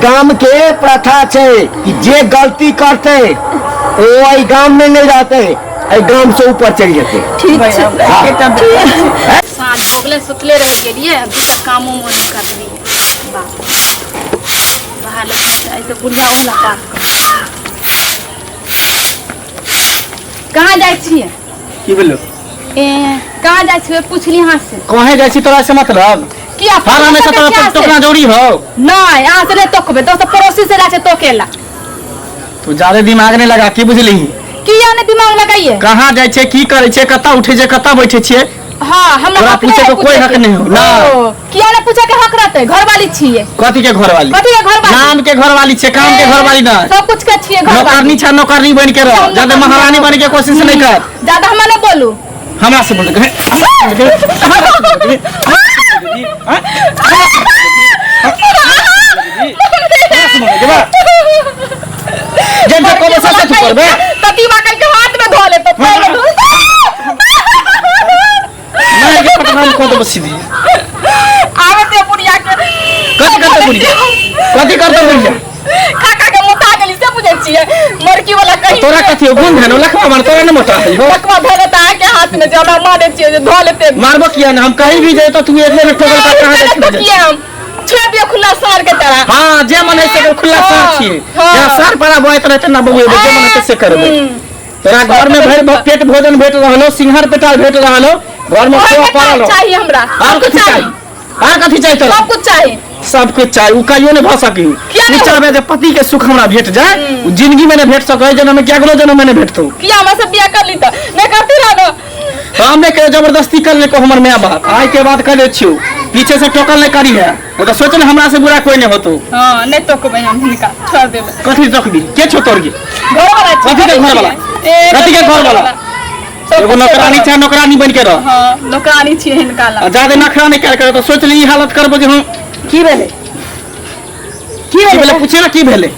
गांव के प्रथा छे कि जे गलती करते वो गांव में नहीं रहते, गांव से ऊपर चल जाते। ठीक है साँझ हो गए सुतले रह गए अभी तक काम उम नहीं कर रही बाहर लगे तो बुढ़िया वाला काम कहाँ जाए छिए की बोलो कहाँ जाए छिए पूछली हाथ से कहे जाय छी तोरा से मतलब किया हर हमेशा तोरा टोकना जोड़ी हो नहीं यहाँ से नहीं तोकबे तो पड़ोसी से जाके तोकेला तू ज्यादा दिमाग नहीं लगा की बुझली किया ने दिमाग लगाइए कहाँ जाय छे की करे छे कता उठे छे कता बैठे छिए हाँ हमरा पूछे को कोई हक नहीं हो ना किया ने पूछे के हक रहते घर वाली छिए कथी के घर वाली कथी के घर वाली नाम के घर वाली छे काम के घर वाली ना सब कुछ के छिए घर नौकरनी छे नौकरनी बन के रह ज्यादा महारानी बन के कोशिश नहीं कर ज्यादा हम ना बोलू हमरा से बोल जब तक को से तू करबे ततीवा कल के हाथ में धो ले तो मैं के पटनाम को तो बसी दी आवे ते बुढ़िया के कथी करते बुढ़िया कथी करते बुढ़िया काका के मोटा गेली से बुझे छिए मरकी वाला कहीं तोरा कथी हो गुण धनो लखवा मार तोरा न मोटा है लखवा धरता के हाथ में जला मारे छिए धो लेते मारबो किया ना हम कहीं भी जाए तो तू एक में ठोकर का कहां जाए किया हम छेबिया खुला सार के तरह हां जे मन है से खुला सार छिए या सार पड़ा बोइत रहते ना बबुए जे मन है से करबे तोरा घर में भर पेट भोजन भेट रहलो सिंहर पेटाल भेट रहलो घर में सेवा पड़लो चाहिए हमरा और कथी चाहिए और कथी चाहिए तोरा सब कुछ चाहिए सब कुछ चाहिए उ कहियो ने भ सकी तू चाहबे जे पति के सुख हमरा भेट जाए जिंदगी में ने भेट सके जन्म में क्या गलो जन्म में ने भेटतो किया हम सब बियाह कर ली तो नहीं करती रहो हम ने के जबरदस्ती करने को हमर मां बाप आज के बात करे छियो पीछे से टोकल नहीं करी है वो तो सोच ने हमरा से बुरा कोई नहीं होतो हां नहीं तोकबे हम हिनका छोड़ देबे कथी तोकबी के छो तोर के घर वाला कथी के घर वाला कथी के घर वाला एगो नौकरानी चाहे नौकरानी बन के रह हां नौकरानी छिए हिनका ला ज्यादा नखरा नहीं कर तो सोच ली हालत करबो जे हम की भेले की भेले पूछे ना की भेले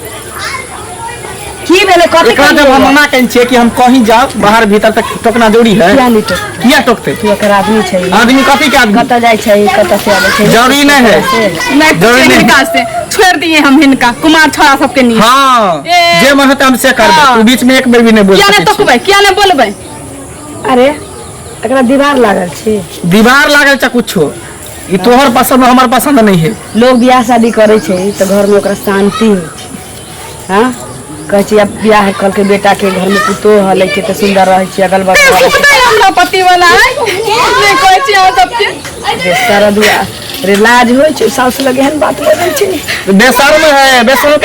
कथी एकरा जब हम मना कन छिए कि हम कहीं जाओ बाहर भीतर तक टोकना जोड़ी है किया नहीं तो किया टोकते तू एकर आदमी छै आदमी कथी के आदमी कत जाय छै कत से आवे छै जरूरी नहीं है नहीं जरूरी नहीं हिनका से छोड़ दिए हम हिनका कुमार छोरा सब के नहीं हां जे महत हम से करबे तू बीच में एक बेर भी नहीं बोल किया नहीं तोकबे किया नहीं बोलबे अरे एकरा दीवार लागल छै दीवार लागल छ कुछो ई तोहर पसंद हमर पसंद नहीं है लोग बियाह शादी करे छै तो घर में ओकरा शांति हो हां कह छी अब बियाह कल के बेटा के घर में पुतो हले के तो सुंदर रहे छी अगल बगल हमरा पति वाला है नहीं कहै छी हम सब के सारा दुआ रे लाज होय छै सास लगे हन बात करे छै बेशर्म है बेशर्म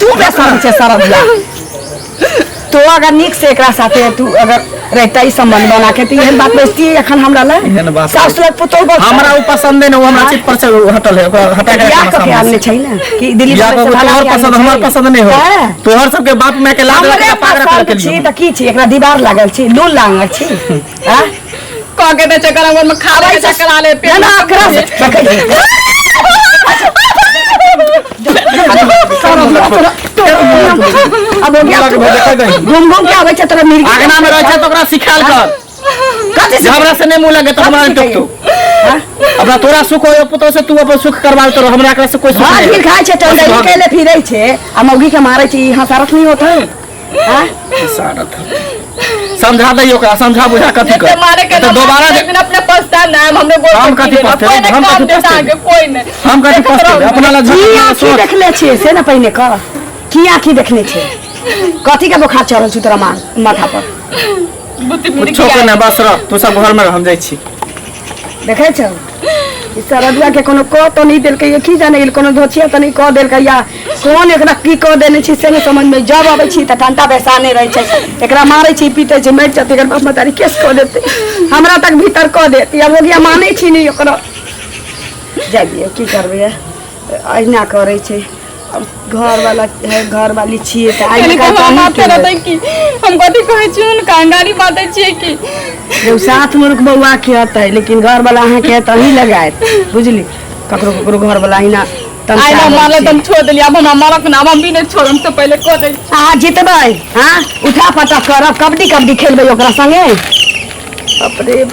तू बेशर्म छै सारा दुआ तो अगर निक से एकरा साथे तू अगर रहता ही संबंध बना के तो यहन बात बेइज्जती अखन हमरा ले सास लग पुतो हमरा उ पसंद नहीं हमरा चित पर से हटल है ओकरा हटा के क्या के आने छै ना कि दिल्ली से तोहर पसंद हमर पसंद नहीं हो तोहर सब के बाप में के लाद के पागल कर के छी त की छी एकरा दीवार लागल छी लूल लागल छी हां कह के त चक्कर में खावे चक्कर आले पे ना एकरा से अब घूम घूम के आवे छ तोरा मिर्गी आगना में रह छ तो ओकरा सिखाल कर कथि से हमरा से नहीं मुंह लगे तो हमरा टोक तो अब तोरा सुख हो पुतो से तू अपन सुख करवा तो हमरा एकरा से कोई सुख नहीं हां खाय छ टल दे के ले फिरै छै आ मौगी के मारै छी हां सारत नहीं होत हां सारत समझा दे ओकरा समझा बुझा कथि कर तो दोबारा लेकिन अपने पछता ना हमने बोल हम कथि पछते हम कथि पछते कोई नहीं हम कथि पछते अपना ला जी देखले छी से ना पहिने क की आंखी देखने छै कथि के बुखार चढ़ल छ तोरा माथा पर कुछो के ना बस रह तू सब घर में हम जाई छी देखे छ ई सरदुआ के कोनो को तो नहीं देल के की जाने गेल कोनो धोछिया तो नहीं क देल के या कोन एकरा की क देने छी से नहीं समझ में जब आबै छी त ठंडा बेसाने रह छै एकरा मारै छी पीटे छै मर जते एकर बाप मतारी केस क देते हमरा तक भीतर क देत या हो गया मानै छी नहीं ओकरा जाइए की करबे अहिना करे छै घर वाला है घर वाली छिए त आई का बात करत की हम कथि कहै छी उनका गाड़ी बातै छी कि जो साथ मुर्ख बउआ के हतै लेकिन घर वाला अहाँ के त ही लगायत बुझली ककरो ककरो घर वाला ही ना आई ना मारले तुम छोड़ देली अब हम मारक ना हम भी नहीं छोड़म से पहले को दे आ जितबै हां उठा पटा करब कबड्डी खेलबै ओकरा संगे बाप रे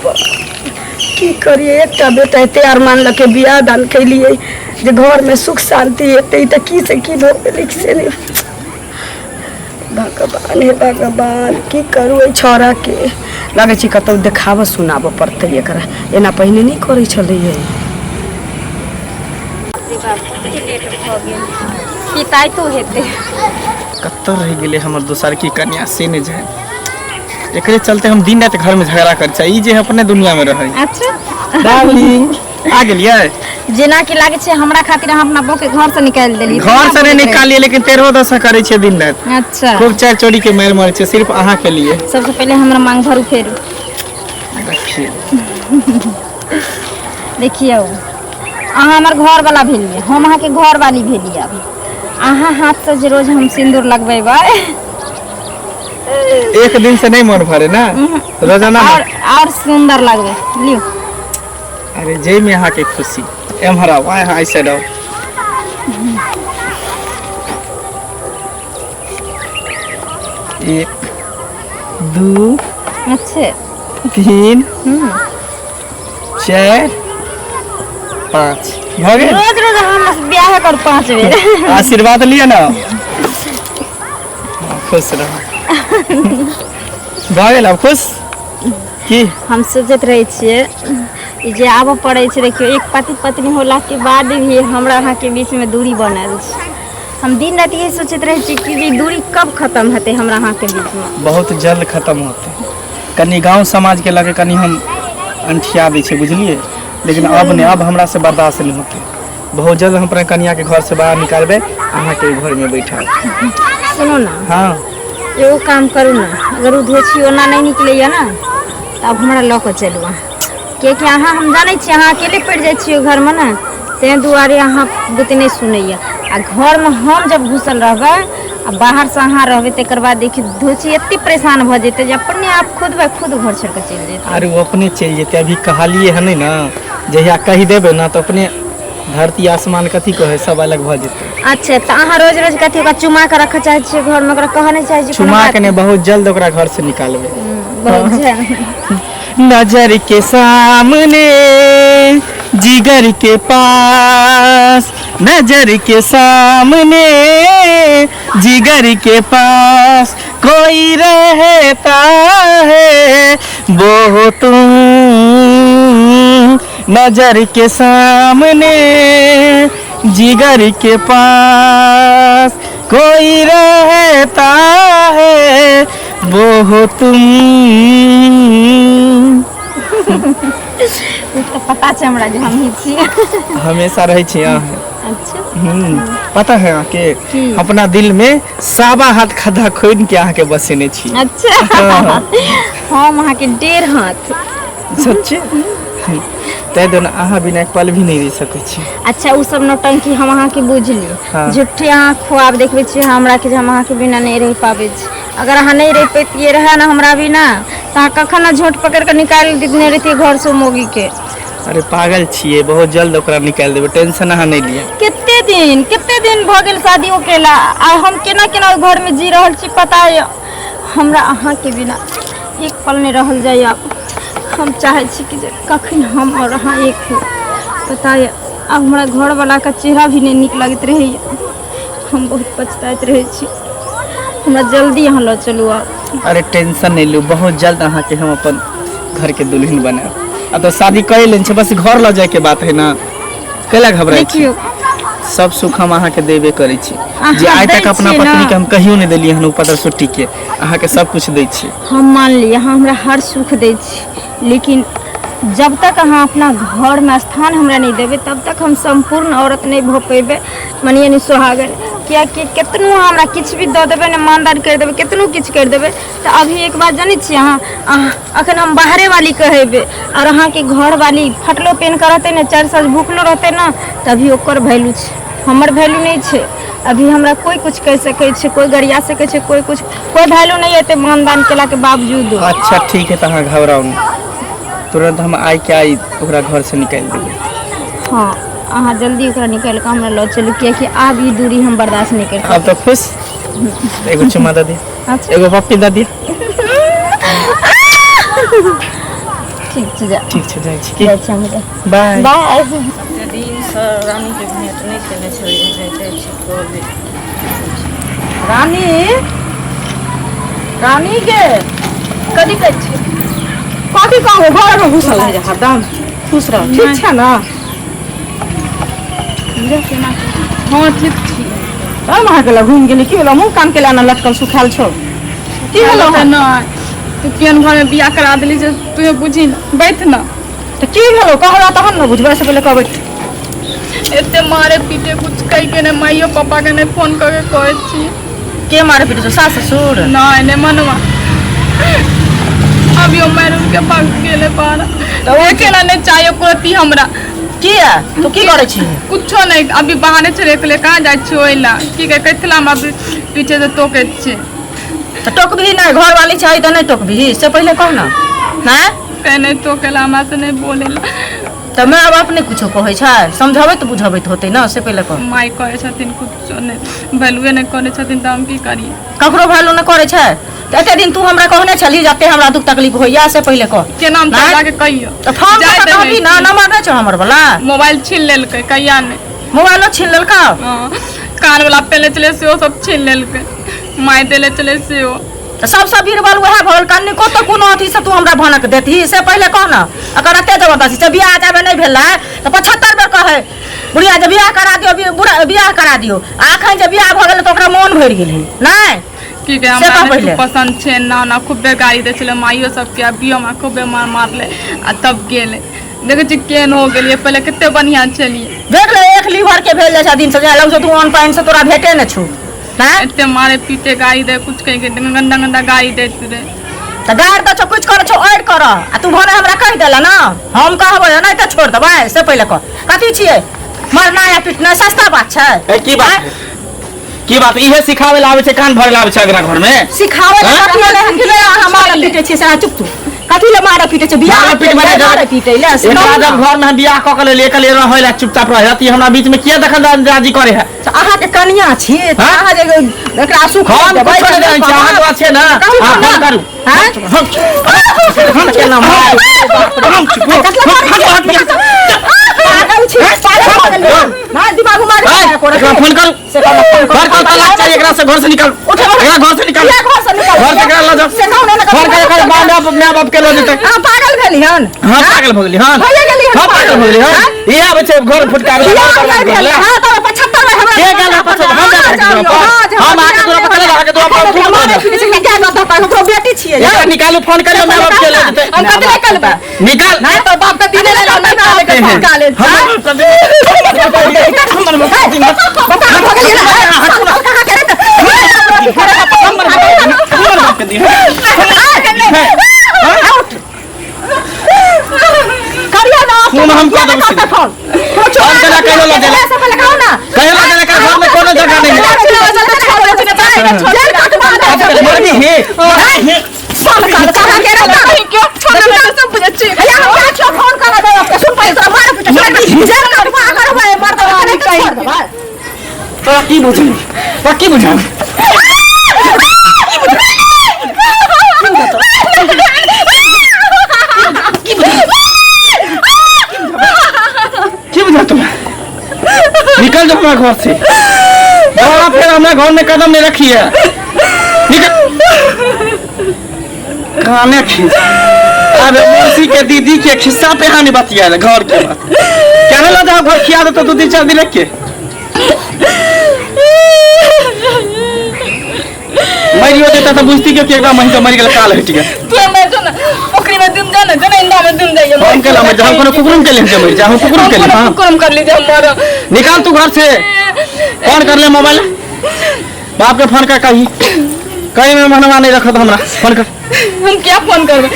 की करिए एकटा बेटा एते अरमान लके बियाह दान कैलिए जे घर में सुख शांति हेतै त की से की भऽ गेलै से नहीं भगवान हे भगवान की करू एहि छोरा के लगे छी कतौ देखाबऽ सुनाबऽ पड़तै एकरा एना पहिने नहीं करै छलैये पिताई तो हेते कत्तर रह गेले हमर दोसर की कन्या से ने जाए एकरे चलते हम दिन रात घर में झगड़ा कर छै ई जे अपने दुनिया में रहे। अच्छा डार्लिंग आ गेलिए जेना कि लागे छै हमरा खातिर हम अपना बहू के घर से निकाल देली घर से नहीं निकालिए लेकिन तेरहो दशा करे छै दिन रात। अच्छा खूब चार चोरी के मार मारे छै सिर्फ अहाँ के लिए। सबसे पहले हमरा मांग भरू फेरू देखिए अहाँ हमर घर वाला भेलिए हम अहाँ के घर वाली भेलिए अभी अहाँ हाथ से जे रोज हम सिंदूर लगवेबै एक दिन से नहीं मन भरे ना रोजाना और सुंदर लगबे लियो। अरे जय में यहाँ के खुशी एमहरा वाई हाई साइड आओ एक दो अच्छे 3 4 5 हो गए रोज रोज हम ब्याह कर 5 बेर आशीर्वाद लिया ना खुश रहो भागल अब खुश की हम सोचत रहे छिए ई जे आबऽ पड़े छै देखियो एक पति पत्नी होला के बाद भी हमरा अहाँ के बीच में दूरी बनल छै हम दिन रात यही सोचत रहे छी कि ई दूरी कब खत्म हेतै हमरा अहाँ के बीच में। बहुत जल्द खत्म होते कनी गांव समाज के लगे कनी हम अंठिया दै छै बुझलिए लेकिन अब नहीं अब हमरा से बर्दाश्त नहीं होते बहुत जल्द हम अपने कन्या के घर से बाहर निकालबे अहाँ के घर में बैठा सुनो ना हाँ एगो काम करू ना अगर उ धोछी ओना नहीं निकलैया ना तब हमरा लऽ कऽ चलू कियाकि अहाँ हम जानै छी अहाँ अकेले पड़ि जाइ छियै घर में ना तैं दुआरे अहाँ बुते नहीं सुनैया आ घर में हम जब घुसल रहबै आ बाहर से अहाँ रहबै तकर बाद देखिए धोछी एते परेशान भऽ जेतै जे अपने आप खुद ब खुद घर छोड़ के चलि जेतै। अरे वो अपने चल जेते अभी कहलिए है नहीं ना जहिया कही देबे ना तो अपने धरती आसमान कथी कहे सब अलग भ जेते। अच्छा तो अहाँ रोज रोज कथी ओकरा चुमा के रखे चाहे छियै घर में ओकरा कह नहीं चाहे छियै चुमा के ने बहुत जल्द ओकरा घर से निकालबे बहुत नजर के सामने जिगर के पास नजर के सामने जिगर के पास कोई रहता है वो तुम नजर के सामने जिगर के पास कोई रहता है वो तुम। तो पता छै हमरा जे हम ही छी हमेशा रहे छी यहाँ। अच्छा पता है आके अपना दिल में साबा हाथ खद्दा खोद के आके बसेने छी। अच्छा हम अहाँ के 1.5 हाथ सच्चे तै दोन अहाँ बिना एक पल भी नहीं रह सकै छी। अच्छा उ सब नौटंकी हम अहाँ के बुझली हाँ। झूठे अहाँ ख्वाब देखबे छी हमरा के जे हम अहाँ के बिना नहीं रह पाबे छी अगर अहाँ नहीं रह पैतिए रहे ना हमरा बिना त अहाँ कखन ना झोट पकड़ के निकाल देने रहती घर से मोगी के। अरे पागल छिए बहुत जल्द ओकरा निकाल देबे टेंशन अहाँ नहीं लिया। कितने दिन भ गेल शादी केला आ हम केना केना घर में जी रहल छी पता है हमरा अहाँ के बिना एक पल नहीं रहल जाय। हम चाहे छी कि जे कखन हम और अहाँ एक हो पता है अब हमरा घर वाला का चेहरा भी नहीं निक लगत रहे हम बहुत पछताइत रहे छी हमरा जल्दी यहाँ लो चलू आप। अरे टेंशन नहीं लो बहुत जल्द अहाँ के हम अपन घर के दुल्हन बनाए अब तो शादी कर लेन छै बस घर ल जाए के बात है ना कैला घबराई छी सब सुख हम अहाँ के देबे करै छी जे आइ तक अपना पत्नी के हम कहियो नहीं देलिए हन ऊपर सुट्टी के अहाँ के सब कुछ दै छी। हम मान लिए अहाँ हमरा हर सुख दै छी लेकिन जब तक अहाँ अपना घर में स्थान हमरा नहीं देबे तब तक हम संपूर्ण औरत नहीं भ पेबे मानिए नहीं सुहागन कियाकि केतनो हमरा किछ भी दऽ देबे ने मानदान कर देबे केतनो किछ कर देबे तो अभी एक बात जानी छी अहाँ अखन हम बाहरे वाली कहेबे और अहाँ के घर वाली फटलो पेन के रहते ने 4 साल भूखलो रहते ना तभी ओकर वैल्यू छै हमर वैल्यू नहीं छै। अभी हमरा कोई कुछ कह सके छै कोई गरिया सके छै कोई कुछ कोई वैल्यू नहीं हेते मानदान केला के बावजूद। अच्छा ठीक है तो अहाँ घबराओ नहीं तुरंत हम आई के आई ओकरा घर से निकाल देबे। हाँ अहाँ जल्दी ओकरा निकाल के हमरा लऽ चलू कियाकि आब ई दूरी हम बर्दाश्त नहीं कर अब तो खुश एगो चुमा दे अच्छा एगो पप्पी दे दी ठीक छै जा ठीक छै जाइ छी जाइ छी हम बाय बाय दिन से रानी के भेंट नहीं केने छलिए जाइ छी कॉलेज रानी रानी के कथी कहै छी कथी कहू घर में घुसल है हरदम खुश रह ठीक छै ना हाँ ठीक छी हम अहाँ के घूम गेली की होला मुंह कान के लाना लटकल सुखाल छौ की होला ना तू केन घर में बियाह करा देली जे तू बुझी बैठ ना तो की भेलो कहला तहन न बुझबै से पहले कहबै एते मारे पीटे कुछ कहि के ने माइयो पापा के ने फोन करके कहै छी के मारे पीटे छौ सास ससुर नहीं ने मनवा अभी मैर के पास गेले पार तो अकेला ने चाहिए कोती हमरा की है तू की करे छी कुछो नहीं अभी बहाने चले के कहां जाय छी ओइला की कह कथला हम अभी पीछे से टोके छी तो टोकबी नहीं घर वाली चाहिए तो नहीं टोकबी से पहले कह ना हैं कहने टोकेला हमरा से नहीं बोलेला तो मैं अब अपने कुछो कहै छै समझाबै तो बुझाबै होते ना से पहले कह माई कहै छथिन कुछो नहीं वैल्यूए नहीं करे छथिन त हम की करिए ककरो वैल्यू नहीं करे छै तो एते दिन तू हमरा कहने छली जते हमरा दुख तकलीफ होइया से पहले कह के नाम तोरा के कहियो तो फोन कर कहबी ना नंबर नहीं छ हमर वाला मोबाइल छीन लेलकै कहिया ने मोबाइलो छीन लेलका हां कान वाला पहले चले से सब छीन लेलकै माई देले चले से तो सब बीरबल वह भल कन्नी को तो कोनो अथी से तू हमरा भनक देती से पहले कह ना अगर एते जबरदस्ती से बियाह जाबे नहीं भेला तो 75 बेर कहे बुढ़िया जे बियाह करा दियो बियाह करा दियो आखन जे बियाह भ गेल तो ओकरा मन भरि गेल है नहीं की के हमरा पसंद छे ना ना खूबे गाड़ी दे छले माइयो सब के बियो में खूबे मारले आ तब गेले देखे छी केन हो गेलिए पहले कितने बढ़िया चलिए देख ले एक लीवर के भेल जा दिन से लग जो तू ऑन पाइन से तोरा भेटे न छु इतने मारे पीटे गाड़ी दे कुछ कह के गंदा गंदा गाड़ी दे रे त गाड़ त कुछ कर छो ऐड कर आ तू भने हमरा कह देला ना हम कहबै नहीं त छोड़ देबै से पहले कह कथि छिए मरना या पीटना सस्ता बात छै की बात इहे सिखावे लावे छै कान भर लावे छै अगरा घर में सिखावे हमरा पीटे छै सारा चुप कथि ले मारा पीटे छै बियाह पीटे मारा पीटे ले एकदम घर में बियाह क के ले के ले रहै ला चुपचाप रहत हमरा बीच में किया दखल अंदाजी करे है अहाँ के कन्या छी अहाँ जे एकरा सुख देबै चाहत छै ना फोन करू हम के नाम हम ना दिमाग मार फोन करू घर का तलाक चाहिए एकरा से घर से निकल उठ घर से निकल घर से निकल ला जा घर के बांधा अपने बाप के लो देते पागल भेली हन हां पागल भ गेली हन हां पागल भ गेली हन ई आबै छै घर फुटकावे हां तो 75 में हमरा के गेल 75 हम आके तोरा पकड़ लगा के तो अपन क्या बात है हमरो बेटी छिए यार निकालो फोन करियो मैं बाप के ले देते हम कते निकलबा निकाल नहीं तो बाप के दिने ले नहीं निकाले के निकाले हमर बता हो गेली ना कहां करे त हमर बाप के दिने करिया ना तुम हम कह दो फोन फोन करा कहलो ला देला से पहले कहो ना कहलो देला का घर में कोनो जगह नहीं है मरनी है फोन कर कहां के रहता क्यों फोन में सब बुझे भैया हम क्या फोन करा दे आपके सुन पाई तोरा मार पीट जेल कर भाई मार दो नहीं कहीं तो की बुझी निकल जाओ हमारे घर से दोबारा फिर हमारे घर में कदम नहीं रखी है निकल खाने खींच अरे मौसी के दीदी के खिस्सा पे हानि बतिया घर के बात कहने लगा घर खिया दे तो 2-4 दिन रख के मरियो देता तो बुझती क्यों कि एक बार महीना मर गेल काल हट गया तू मैं जो ना पोखरी में दिन जाना जना इंदा में दिन जाइए हम केला में हम कोनो कुकुरम के ले मर जा हम कुकुरम के ले हां कुकुरम कर लीजिए हमारा निकाल तू घर से फोन कर ले मोबाइल बाप के फोन कर कहीं में मनवा नहीं रखत हमरा फोन कर हम क्या फोन करबे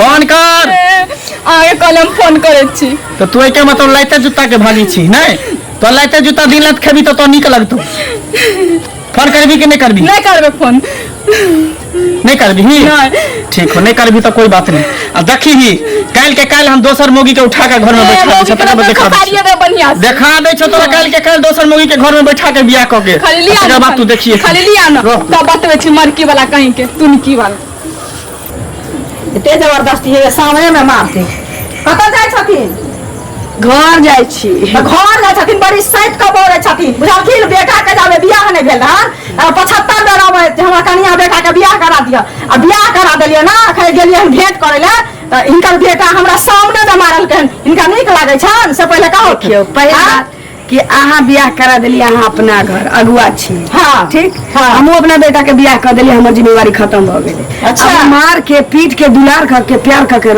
फोन कर आगे कल हम फोन करे छी तो तू के मतलब लाइते जूता के भागी छी नहीं तो लाइते जूता दिन रात खेबी तो निक लगतो फोन करबी कि नहीं करबी नहीं करबे फोन नहीं करबी ही ठीक हो नहीं करबी तो कोई बात नहीं अब देखी ही काल हम दोसर मोगी के उठा के घर में बैठा दे छतरा में देखा दे छो तोरा काल दोसर मोगी के घर में बैठा के बियाह क के खाली बात तू देखिए खाली लिया ना तब बतबै छी मरकी वाला कहीं के तुनकी वाला एते जबरदस्ती है सामने में मारते कतऽ जाइ छथिन घर जाइ छी तऽ घर जाइ छथिन बड़ी सैत कऽ बोलै छथिन बुझलखिन बेटा के जाबे बियाह नहि भेल हन 75 बेर अबै जे हमरा कनिया बेटा के बियाह करा दिअ आ बियाह करा देलियै ना अखन गेलियै भेंट करै लए तऽ हिनकर बेटा हमरा सामने में मारलकै हिनका नीक लागै छन से पहिले कहो देखियौ पहले बात कि अहाँ बियाह करा देलिए अहाँ अपना घर अगुआ छी हाँ ठीक हाँ। हमहू अपना बेटा के बियाह कर देलिए हमर जिम्मेवारी खत्म हो गेलै अच्छा। अब मार के पीट के दुलार करके प्यार करके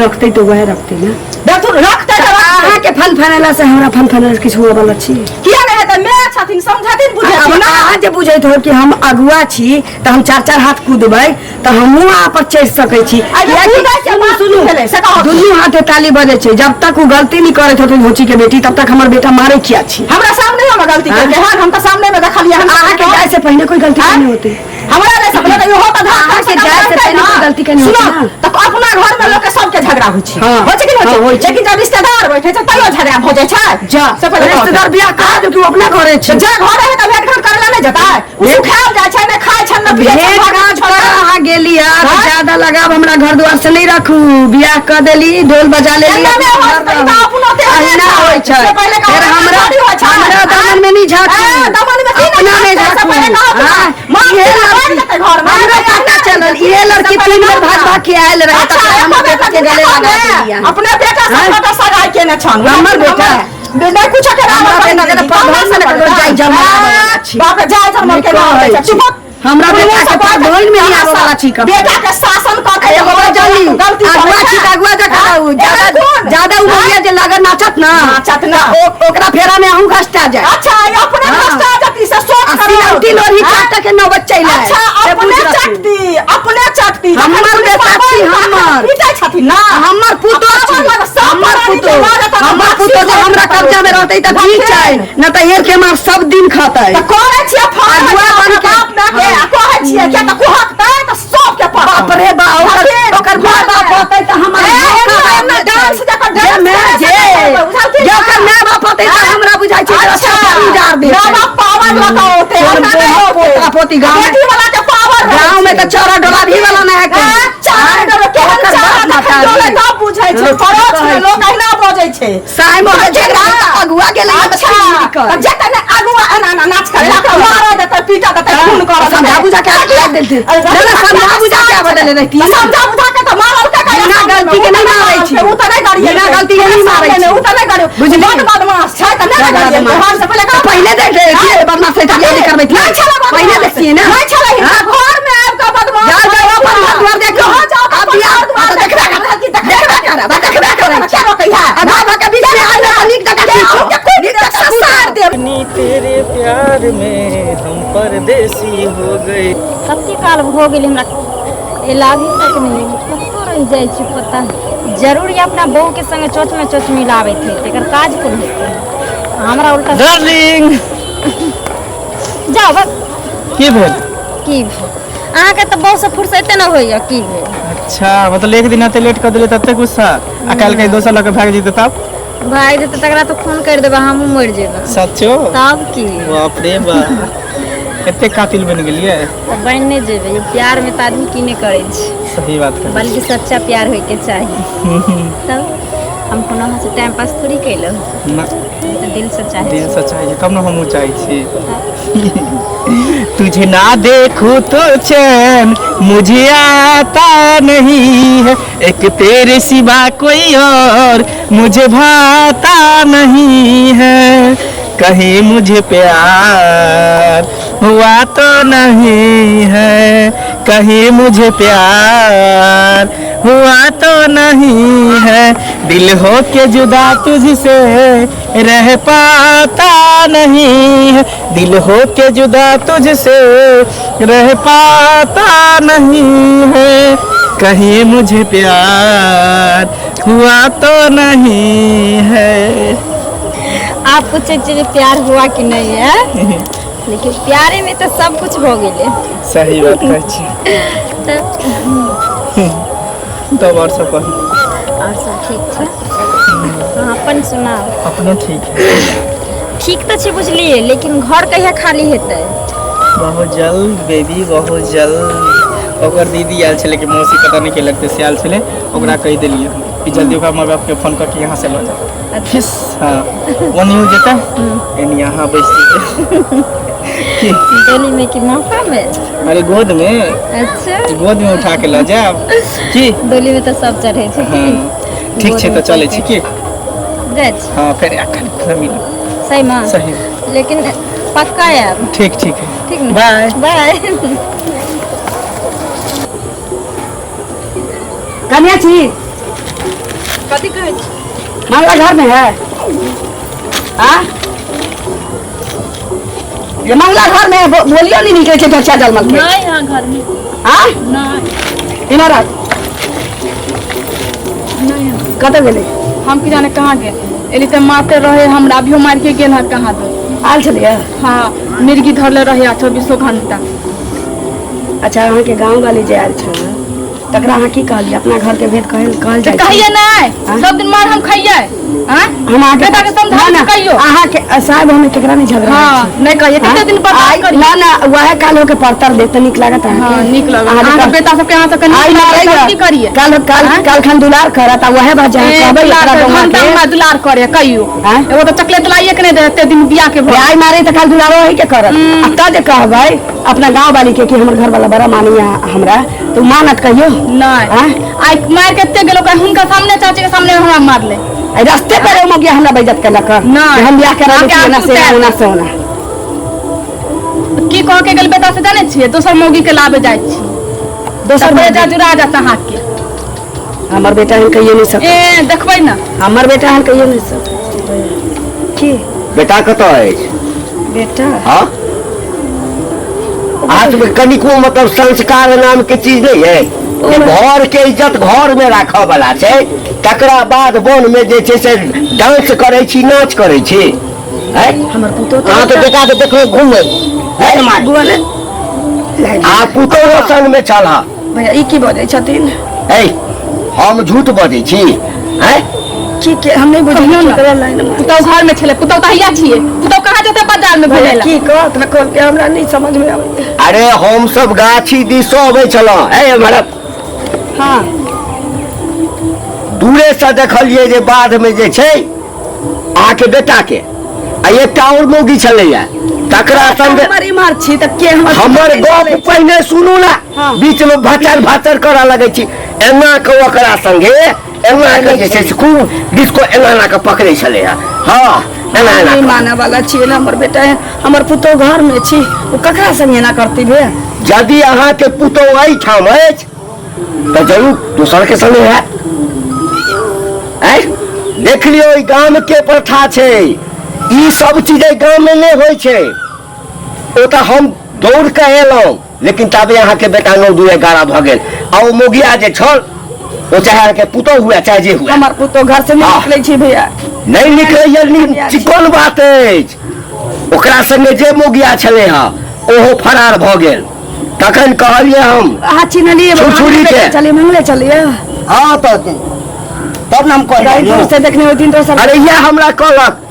रखते तो वह रखते ना देखू रखते अहाँ के फन फनेला से हमरा फन फनेला किछ हुआ वाला छी किया नहीं हेतै माय छथिन समझथिन अब बुझथिन ना अहाँ जे बुझैत हो कि हम अगुआ छी तो हम 4-4 हाथ कूदबै तो हमहू अहाँ पर चढ़ सकै छी सुनू से कहो दुनू हाथे ताली बजे छै जब तक वो गलती नहीं करत होते भोची के बेटी तब तक हमर बेटा मारे किया छी हमरा सामने में गलती हाँ? केलकै हन हम तो सामने में देखलिए हम अहाँ के जाय से पहले कोई गलती नहीं होती हमरा नहीं सब लगे हो त अहाँ के जाय से पहले कोई गलती करनी होती सुनो ना। तो अपना घर में लोग के सबके झगड़ा होय छै हाँ। होय छै कि हाँ, नहीं होय होय छै। छै लेकिन जब रिश्तेदार बैठे छै तयो झगड़ा हो जाय छै जा से पहले रिश्तेदार बियाह करा दे तू अपना घरे छी जे घर है त भेंट घाट करे ला नहीं जता उ खायल जाय छै ने खाय छै न पिए छै भेंट घाट कर अहाँ गेली हाँ? ज्यादा लगाव हमरा घर द्वार से नहीं रखू बियाह कर देली ढोल बजा लेली एना में होय छै त अपनो ते अहिना होय छै से पहले फिर हमरा दामन में नहीं झाँकू दमन में की अपना में झाँकू हाँ, ये लड़की हमरा पता चलल ये लड़की 3 बार भाग भाग के आयल रहे तब हमर बेटा के गले लगा दिया अपने बेटा से हाँ? बेटा सगाई केने छन हमर बेटा? बेटा कुछ करे हमरा बेटा के तो प्रधान में लगल जाय जमा बाप जाय जमा के कहै छी। चुप हमरा बेटा के प्रधान में नहीं आवे वाला छी कब बेटा के शासन कर के एगो जल्दी गलती अगुआ छी अगुआ जा कराऊ ज्यादा उमरिया जे लागत नाचत ना नाचत ना। ओकरा फेरा में अहू घसटा जाए अच्छा ये अपने हाँ। कष्टा जाति से सोच अस्सी लौटी लोरी काट के नौबत चले अच्छा अपने चटती हमर बेटा छी हमर पीटे छथिन ना हमर पुतो छी हमर पुतो जे हमरा कब्जा में रहतै त ठीक छै न त हेर के मार सब दिन खतै त करे छियै अगुआ बन के बाप ना के कहै छियै के त कुहकतै त सब के पर बाप रे बा ओकर माय बाप होतै त हमर डांस जकर जे मैं जे ओकर माय बाप होतै त हमरा बुझाइ छै अच्छा उजार दे ना बाप पावर लगाओते पोता पोती गांव बेटी वाला के पावर गांव में त चौरा डोला भी वाला ना है चार डोला के ओकर बाप माता डोला का बुझै छै परोछ में लोग अहिना बजै छै साई में है झगड़ा अगुआ गेलै अच्छा त जे कने अगुआ एना नाच करे ला मारे देतै पीटा देतै खून कर समझा बुझा के लाग देलथि ना समझा बुझा के बदले रहती समझा बुझा के त मारल के बिना गलती के नहीं मारै छी उ त नहीं करिए बिना गलती के नहीं मारै छी उ त नहीं करिए बुझली बड़ बदमाश छै त नहीं करिए हम से पहले का पहले देख ले ये बदमाश है तब ये करबै नहीं छला पहले देखिए ना नहीं छला घर में आब का बदमाश जा जा अपन द्वार देखो अब यार देखबे अधा के बीच में आइला निक तक सार दे अपनी तेरे प्यार में हम परदेसी हो गए कते काल हो गेल हमरा इलाज तक नहीं कतो रह जाय छी पता जरूर ये अपना बहू के संगे चोच में चोच मिलावे थे तेकर काज कोन हेतै हमरा उल्टा डार्लिंग जाओ बस की भेल की अहाँ के तो बहुत से फुर्सते न होइया की भेल अच्छा मतलब एक दिन आते लेट कर दिले तब तक गुस्सा आ कल के दोसर लगे भाग जीते तब भाई दे तकरा तो फोन कर देबा हमहू मर जेबा सच्चो तब की बाप रे बाप कते कातिल बन गेलिए बन नहीं जेबे ये प्यार में तो आदमी की नहीं करे छै सही बात कर बल्कि सच्चा प्यार होय के चाहिए तब हम कोनो से टाइम पास थोड़ी कैलो ना तो दिल से चाहिए दिल से चाहिए तब ना हम चाहे छी तुझे ना देखूं तो चैन मुझे आता नहीं है एक तेरे सिवा कोई और मुझे भाता नहीं है कहीं मुझे प्यार हुआ तो नहीं है कहीं मुझे प्यार हुआ तो नहीं है दिल हो के जुदा तुझसे रह पाता नहीं है दिल हो के जुदा तुझसे रह पाता नहीं है कहीं मुझे प्यार हुआ तो नहीं है आप कुछ चीज प्यार हुआ कि नहीं है लेकिन प्यारे में तो सब कुछ हो गए सही बात कहै छी तब और सब कही और सब ठीक है हाँ अपन सुनाओ अपनो ठीक है ठीक तो छे बुझलिए लेकिन घर कहिया खाली हेतै बहुत जल्द बेबी बहुत जल्द ओकर दीदी आयल छले कि मौसी पता नहीं के लगते से आयल छले ओकरा कह देलिए कि जल्दी ओकरा माँ बाप के फोन करके यहाँ से लो जाओ। फिर हाँ वो नहीं हो जाता एनी यहाँ बैठती दिल्ली में कि माफा में? अरे गोद में। अच्छा गोद में उठा के ला जाओ की दिल्ली में तो सब चढ़े छे। हाँ ठीक है तो चले छी की जाए छी। हाँ फिर अखन खुद मिला सही मां सही लेकिन पक्का है अब। ठीक ठीक है ठीक ना? Bye bye. कन्या छी कथी कहै छी? मंगला घर में है हाँ ये मंगला घर में बोलियो नहीं निकले ढोचिया जलमल के नहीं यहाँ घर में हाँ नहीं इमारत कतऽ गेले हम की जाने कहाँ गए एली तो मारते रहे हमरा अभियो मार के गेल है कहाँ तो आयल छलिए हाँ मिर्गी धरले रहे 24 घंटा। अच्छा अहाँ के गाँव वाली जे आयल छल तकरा अहाँ की कहलिए अपना घर के भेद कहल जाय कहिए नहीं हाँ? सब दिन मार हम खाइए हाँ हम आके बेटा के समझा ना कहियो अहाँ के साहब हमें केकरा नहीं झगड़ा हाँ नहीं कहिए कितने दिन पर ना ना वह काल होके पड़तर दे तो निक लागत है हाँ निक लगा अहाँ अहाँ बेटा सबके यहाँ से आई ना की करिए काल काल काल खन दुलार करत वह बाजा कहबै एकरा गौवा के घंटा दुलार करे कहियो हाँ? एगो तो चॉकलेट लाइए के नहीं देते दिन बियाह के भोर आई मारे तो काल दुलारो वही के करत अब त जे कहबै अपना गांव वाली के कि हमर घर वाला बड़ा मानिया हमरा तो मानत कहियो नहीं आई मार के ते गेलो कहीं उनका सामने चाची के सामने हमरा मार ले आई रास्ते पर हो गया हमरा बेइज्जत के लकर नहीं। हम बियाह करा आके ना आगू से तैर। होना से होना की कह के गेल बेटा से जाने छिए दोसर मौगी के लाबे जाय छी दोसर बड़े बेटा जाजुरा जाता हाथ के हमर बेटा हम कहिए नहीं सब ए देखबै ना हमर बेटा हम कहिए नहीं सब की बेटा कतऽ अछि? बेटा हाँ आज में कनिको मतलब संस्कार नाम के चीज नहीं है ये घर के इज्जत घर में राखऽ वाला छै तकरा बाद वन में जे छै से डांस करे छी नाच करे छी हैं हमर पुतो अहाँ तो बेटा के देखो घूमे है मार बोले आ पुतो रोशन में चल भैया ई की बजै छथिन है हम झूठ बजै छी हैं की के हम नहीं बुझियो ना लाइन में पुतौ घर में छले पुतौ तहिया छिए पुतौ कहाँ जते बाजार में भैया भेलेला की कहत न खोल के हमरा नहीं समझ में आवे अरे हम सब गाछी दिस अबै छलौ है हमारा हां दूरे से देखलिए जे बाध में जे छै अहाँ के बेटा के आ एकटा और मौगी छलैया तकरा संगे हमारी मार छी त के हमर गप पहिने सुनू ना हाँ। बीच में भाचर भाचर करऽ लगै छी एना के ओकरा संगे एना के जे छै से खूब डिस्को एना के पकड़ै छलैया हाँ एना नहीं एना माने वाला छी ना हमर बेटा है हमर पुतो घर में छी वो ककरा संगे ना करती बे यदि अहाँ के पुतौ एहिठाम अछि तऽ जरूर दोसर के संगे है देख लियो ई गाम के प्रथा छै ई सब चीज गाँव में नहीं होइ छै ओ तऽ हम दौड़ के एलहुँ लेकिन तबे अहाँ के बेटा 9-2-11 भऽ गेल आ ओ मोगिया जे छल ओ चाहे के पुतौ हुए चाहे जे हुए हमर पुतो घर से नहीं हाँ। निकले छी भैया नहीं निकलैया चिकन बात अछि ओकरा संगे जे मोगिया छलै हँ ओहो फरार भऽ गेल तखन कहलिए हम आ चिन्हलिए छुरछुरी के। चलिए मंगले चलिए हाँ तो तब नाम दूर से देखने हो दिन दोसर अरे ये हमरा कहलक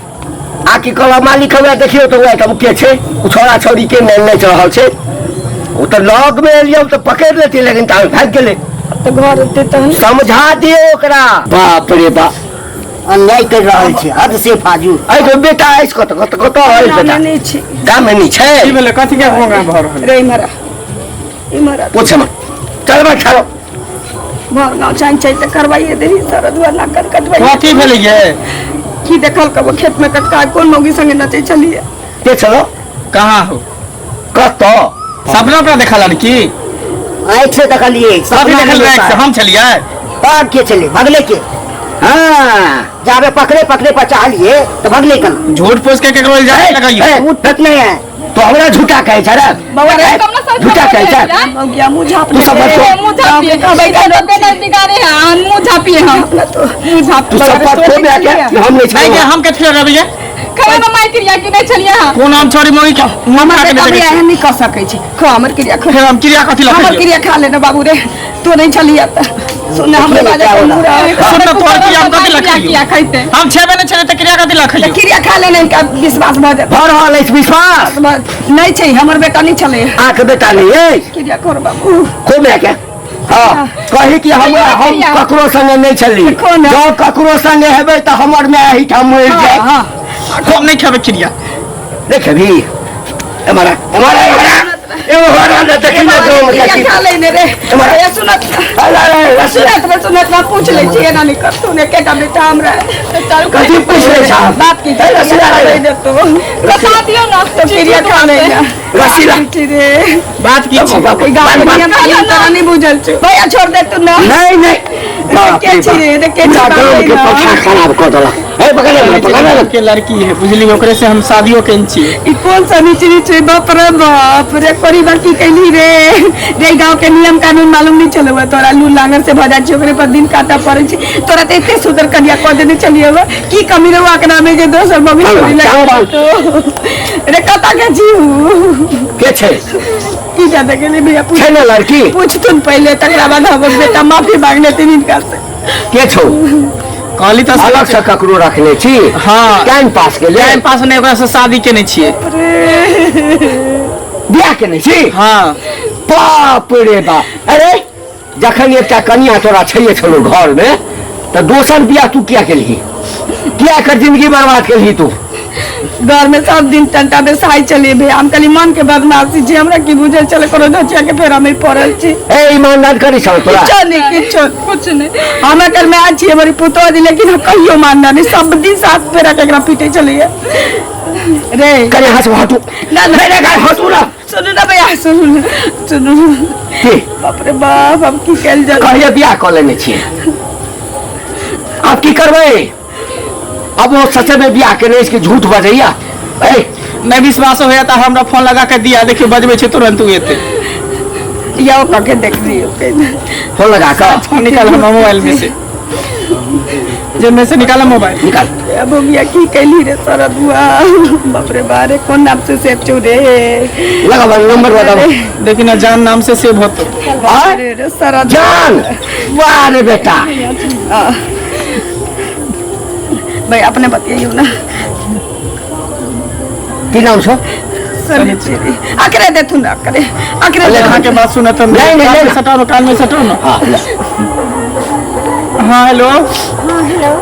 आ की कहलक मालिक हमरा देखियो तो वह कम के छै उ छोरा छोरी के नहीं रहल छै ओ तो लग में एलियो तो पकड़ लेती लेकिन तावे भाग गेले तो घर ते तहन समझा दियो ओकरा बाप रे बाप अन्याय कर रहल छै हद से फाजू आई तो बेटा आइस कत है बेटा नहीं छी गाम में नहीं छै की भेले कथि के प्रोग्राम भऽ रहल रे इमरा पूछ मत चल बा खाओ भर गाँव चाइन चाइ त करवाइए देही सारा दुआर ना कर कटवाइए कथि भेले ये की देखल कब खेत में कटका कोन मौगी संगे नचे चलिए के चलो कहाँ हो कत सपना पर देखला की आँख से देखलिए सब देखल रहे हम चलिए बाग के चले भगले के हाँ जाबे पकड़े पकड़े पचा लिए तो भगले कल झूठ पोस के केकरो इल्जाम लगाइयो उठत नहीं है तो हमरा झूठा कहे छ रे बाबा रे कम ना सब झूठा कहे छ मौगिया मुंह झाप तू सब बच्चों मुंह झापिए कहबै के रोके नहीं दिगारे हां मुंह झापिए हम मुंह झाप तू सब बात को में आके हम नहीं नहीं छे हम कथि रह भैया खबर में माई क्रिया की नहीं चलिए हां कोन हम छोरी मोगी के मुंह खा के हमर देखे एहन नहीं कर सकै छी खो हमर क्रिया खो फिर हम क्रिया कथि हमर लगे क्रिया खा लेना बाबू रे तू नहीं चलिए सुन हमरे बाजे क्या होला? सुन तो तोहर क्रिया हम कथी किया लखियो खैते हम 6 महीने चले त क्रिया कथी लखियो क्रिया खा लेने का विश्वास भऽ जाए भर रहल अछि विश्वास नहीं छै हमर बेटा नहीं चले आंख बेटा नहीं है क्रिया कर बाबू खूब है क्या हाँ कही कि हम ककरो संगे नहीं चली कोन है? जो ककरो संगे हेबे तो हमर में ही हम मर जाए हां हम नहीं खाबे क्रिया देख भी हमारा हमारा एगो घर में देखी ना गांव में क्रिया क्या खा लेने रे हमारा- ये सुनत सुनत ना पूछ ले छिए ना नहीं कर तूने केटा बेटा हमरा कथी पूछ ले साहब बात की ए, रसीला रे। दे तो बता दियो ना तो क्रिया खा लेना रसीला। रे बात की छी कोई गाँव में नियम कानून तरह नहीं बुझल छै भैया छोड़ दे तू ना नहीं नहीं बाप रे के छी रे देख के पूरा गांव के पछा खराब कर देला ए पकड़ ले के लड़की है बुझली ओकरे से हम शादियों केन छी ई कौन सा नीचरी छै बाप रे करी बाकी कैली रे रे गांव के नियम कानून मालूम नहीं चले हुआ तोरा लू लांगर से भजा छै ओकरे पर दिन काटा पड़े छै तोरा ते एते सुंदर कन्या कह देने चलिए हुआ की कमी रे वाकना में के दोसर मम्मी छोड़ी लगे रे कता के जीव के छै की जाने के लिए भैया छै ना लड़की पूछ तुम पहले तकरा बाद हम बेटा माफी मांगने तीन इनका से के छौ कहली त अलग से ककरो रखले छी हाँ। टाइम पास के लिए टाइम पास नहीं ओकरा से शादी केने छिए बियाह केने छी हां बाप रे बाप अरे जखन एकटा कन्या तोरा छैये छलो घर में तो दोसर बियाह तू किया केलही किया कर जिंदगी बर्बाद केलही तू घर में सब दिन टंटा बेसाई चले भे हम कली मन के बदमाशी छी हमरा की बुझल चले करो धचिया के फेरा में पड़ल छी ए ईमानदार करी छौ तोरा कुछ नहीं हमें कल में आज छी हमारी पुतो दी लेकिन हम कहियो मानना नहीं सब दिन साथ फेरा के एकरा पीटे चलिए रे कने हंस हटू ना ना मेरे घर हंसू ना सुनो ना भैया सुनो के बाप रे बाप अब की कल जा कहिए बियाह कर लेने छिए आप की करबै अब वो सच में बियाह केने इसके झूठ बजैया ए नहीं विश्वास होया त हमरा फोन लगा के दिया देखियो बजबे छै तुरंत उ एते या का के देख लियो के फोन लगा कर निकाल हम मोबाइल में से जे में से निकाला मोबाइल निकाल अब भैया की कैली रे सारा दुआ बाप रे बारे कौन नाम से सेव चो रे लगा नंबर बता देखी ना जान नाम से सेव होतो अरे रे सारा जान वाह रे बेटा भाई अपने बताइयो ना की नाम छो सनिचरी आखिर दे तू ना करे आखिर अरे कहां के बात सुना त नहीं, नहीं, नहीं। सटाओ कान में सटाओ ना हाँ हां हेलो हाँ हेलो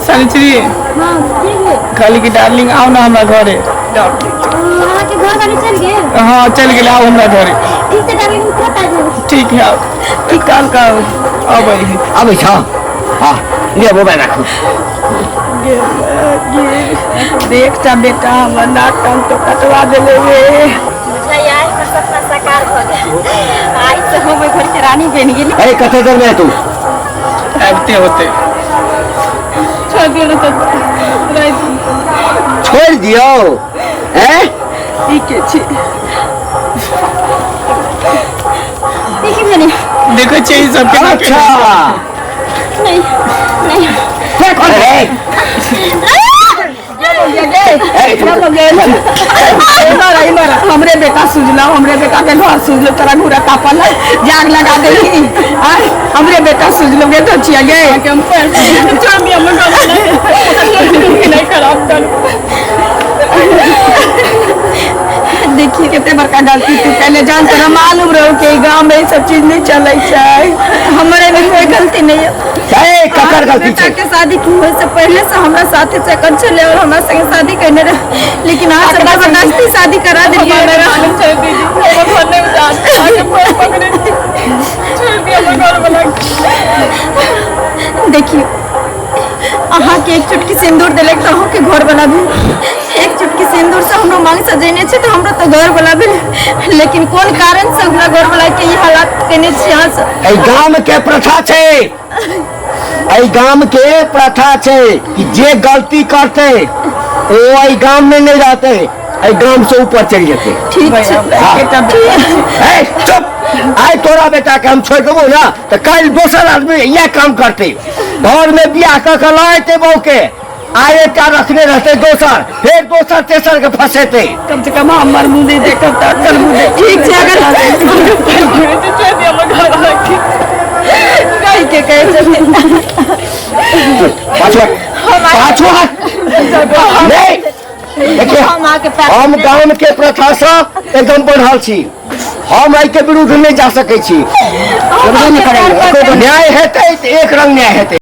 सनिचरी हाँ ठीक है खाली की डार्लिंग आओ ना हमरा घरे वहाँ के घर वाले चल गए हां चल गेल आओ हमरा घरे ठीक है डाली मुझे बता दो ठीक है आओ की काल का अब आई अब छो हाँ ले मोबाइल रखो देखता बेटा हमर नाक कान तो कटवा देले वे मुझे यार का सपना साकार हो गया आज से हम घर के रानी बन गेली अरे कते देर में है तू आते होते छोड़ दियो ना तो छोड़ दियो हैं ई के छी देखिए मैंने देखो चाहिए सब के अच्छा नहीं नहीं क्या कर रहे इमरा हमरे बेटा सुझला हमरे बेटा के घर सुझलो तोरा घूरा तापल जाग लगा देही हमरे बेटा सुझलो गे तो छिया गे हम पर छोड़ दिया हम नहीं खराब कर देखिए कितने बड़का गलती तू पहले जान तोरा मालूम रहो कि गांव में ये सब चीज नहीं चले हमारे में कोई गलती नहीं है ककर गलती बेटा छे के शादी की हुए से पहले से हमरा साथे से कर चले और हमरा संगे शादी करने रहे लेकिन आज से जबरदस्ती शादी करा दिलिए मेरा मालूम चल दीजिए वो घर नहीं उतार आके फोन पकड़े छोड़ दिया हम घर वाला देखिए अहाँ के एक चुटकी सिंदूर दिले तो अहाँ के घर वाला भी एक चुटकी सिंदूर से हमरो मांग सजेने छे तो हमरो तो घर वाला भी लेकिन कौन कारण से हमरा घर वाला के ये हालात केने छी यहाँ से एहि गाम के प्रथा छे एहि गाम के प्रथा छे कि जे गलती करते वो एहि गाम में नहीं रहते एहि गाम से ऊपर चल जाते ठीक है ए, चुप आइ तोरा बेटा के हम छोड़ देबो ना तो कल दोसर आदमी यह काम करते घर में बियाह कर के लाते बहू के आए क्या रखने रहते दोसर फिर दोसर तेसर के फंसेते कम से कम हमर मुंह देखब त अक्कल मुंह ठीक छै अगर छोड़ दिया हम घर वाला कह के कहे छथिन पाछो नहीं देखिए हम गाँव के प्रथा से एकदम बढ़ल छी हम एहि के विरुद्ध नहीं जा सकै छी न्याय हेतै एक रंग न्याय हेतै